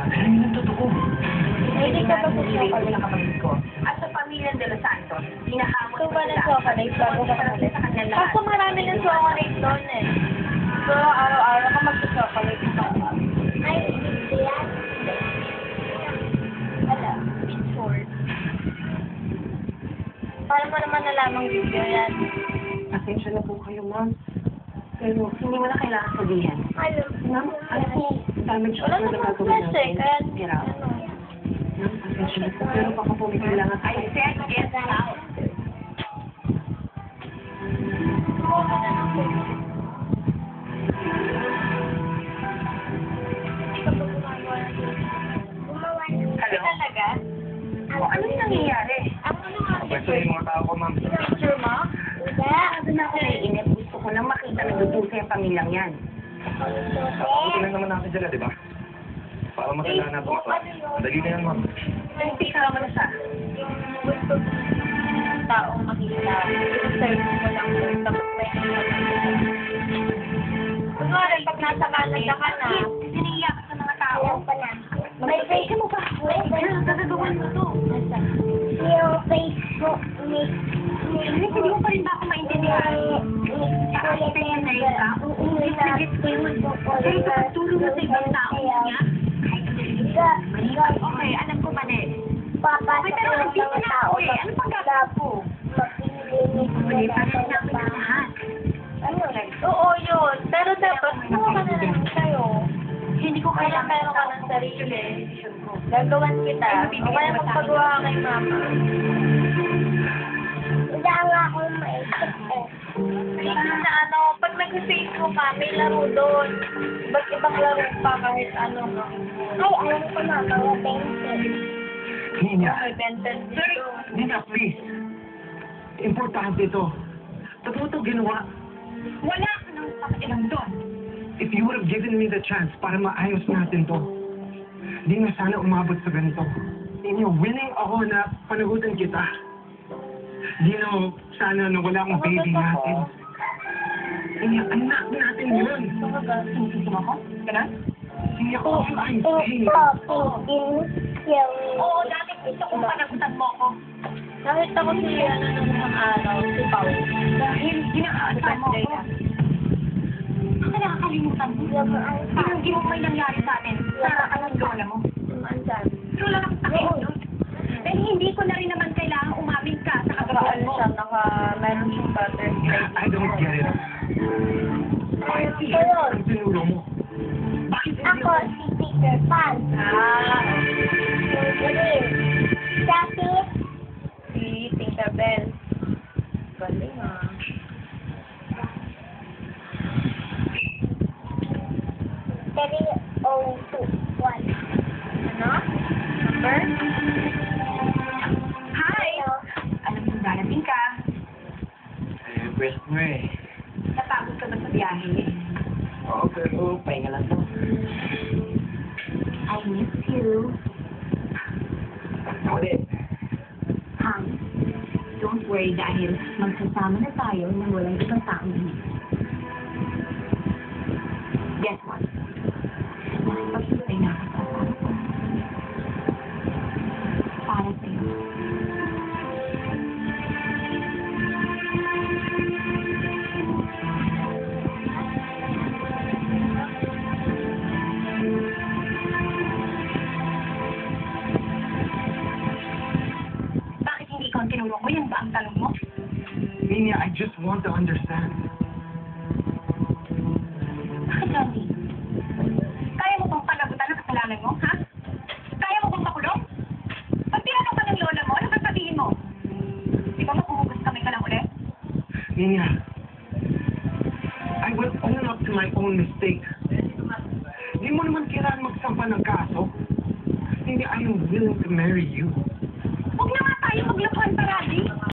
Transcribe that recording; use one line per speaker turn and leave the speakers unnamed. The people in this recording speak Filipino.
Pero yun ang totoo.
Hindi ka ba gusto
Hindi
ko
ng kapatid ko. At sa pamilya de Los Santos, hinahamon
Gusto ba ng chocolate bago ka umalis? Kaso marami ng chocolate doon eh. So, araw-araw ka magsa-chocolate pa. Ay, hindi yan. Wala. It's short. Paano mo naman nalamang video yan?
Pasensya na po kayo, ma'am. Pero hindi mo na kailangan sabihin.
Ano?
Ma'am, ano po damage
Wala
control na
namang
gagawin
flash eh.
natin?
Kaya,
Tira.
ano.
Ma'am, pasensya na po. Pero baka po may kailangan. I said get out.
Kumuha ka na ng book. Hindi ka ba gumagawa ng video? Gumawa ng
Hello?
Talaga?
O, ano yung nangyayari?
Ang ano nga
Pwede yung mga tao ko, ma'am.
picture mo? Hindi.
Sabi na ako naiinip. Gusto ko lang makita nagdudusa yung pamilyang yan.
Buti lang naman natin sila, di ba? Para matanda na ito. Dali na yan, ma'am.
Hindi ka naman na siya.
Gusto ng taong makita. I-search mo lang yun. Tapos may kunwari, pag nasa Canada ka na,
Siniyak sa mga tao.
may face mo ba?
Girl, gagawin mo to.
Yung Facebook ni
Hindi mo pa rin ba ako maintindihan? Nakakitayan na yun ka? Legit ko yun. Pero ito pagtulong mo sa ibang tao niya? Mali ba? Okay, alam ko mali. Okay, pero nandito na ako eh. Ano pang gagawin ko? Mali pa rin namin ang lahat.
Oo, yun. Pero dapat, kumuha ka na lang sa'yo.
Hindi ko
Kaya
kailangan
meron ka ng sarili. Gagawan kita. O kaya magpagawa ka kay mama. Wala nga akong maisip eh. Na ano, pag nag-Facebook ka, may laro doon. Ba't ibang laro pa kahit ano? Ay, alam ko na, mga 20.
Nina,
May 20 dito.
Nina, please. Importante ito. Totoo ito ginawa.
Wala ka nang pakialam doon.
If you would have given me the chance para maayos natin to, di na sana umabot sa ganito. Inyo, willing ako na panagutan kita. Di na sana na wala akong baby natin. Inyo, anak natin yun.
Sinisisi mo ko? Ganun?
Hindi ako I'm saying.
Oo, dati gusto kong panagutan mo ko.
Nakita ko si ano nung isang araw, si Pao.
Dahil ginaasahan mo ko. Ang nakakalimutan mo. Hindi mo may nangyari sa atin. Sa anong lola mo. Lola ng takot doon. Dahil hindi ko na rin naman kailangan umamin ka sa kagawaan mo.
Meron siyang butterfly.
I don't get it. Bakit
Ayun.
ang tinuro mo? Bakit hindi
Ako si Peter Pan. Dati, si Tinkerbell. Galing ah. Three, oh, two, one. Ano? Number?
Hi! Alam mo, darating ka.
Eh, best mo eh.
Napagod ka ba sa biyahe?
Oo, pero pahinga lang to.
I miss you.
Ako din.
Hi. Don't worry dahil magsasama na tayo nang walang ibang taong dito. Guess what? Nakipag-ibay na ako sa asawa ko. Para sa'yo. Bakit hindi ikaw ang tinuro ko? Yan ba ang tanong mo?
Nina, I just want to understand.
Bakit, Randy? Kaya mo bang panagutan ang kasalanan mo, ha? Kaya mo bang makulong? Pag tinanong ka ng lola mo, ano ba sabihin mo? Di ba mapuhugas kami ka lang ulit?
Nina, I will own up to my own mistake. Di mo naman kailangan magsampa ng kaso. Nina, I am willing to marry you.
Huwag na nga tayo maglapuan pa, Randy.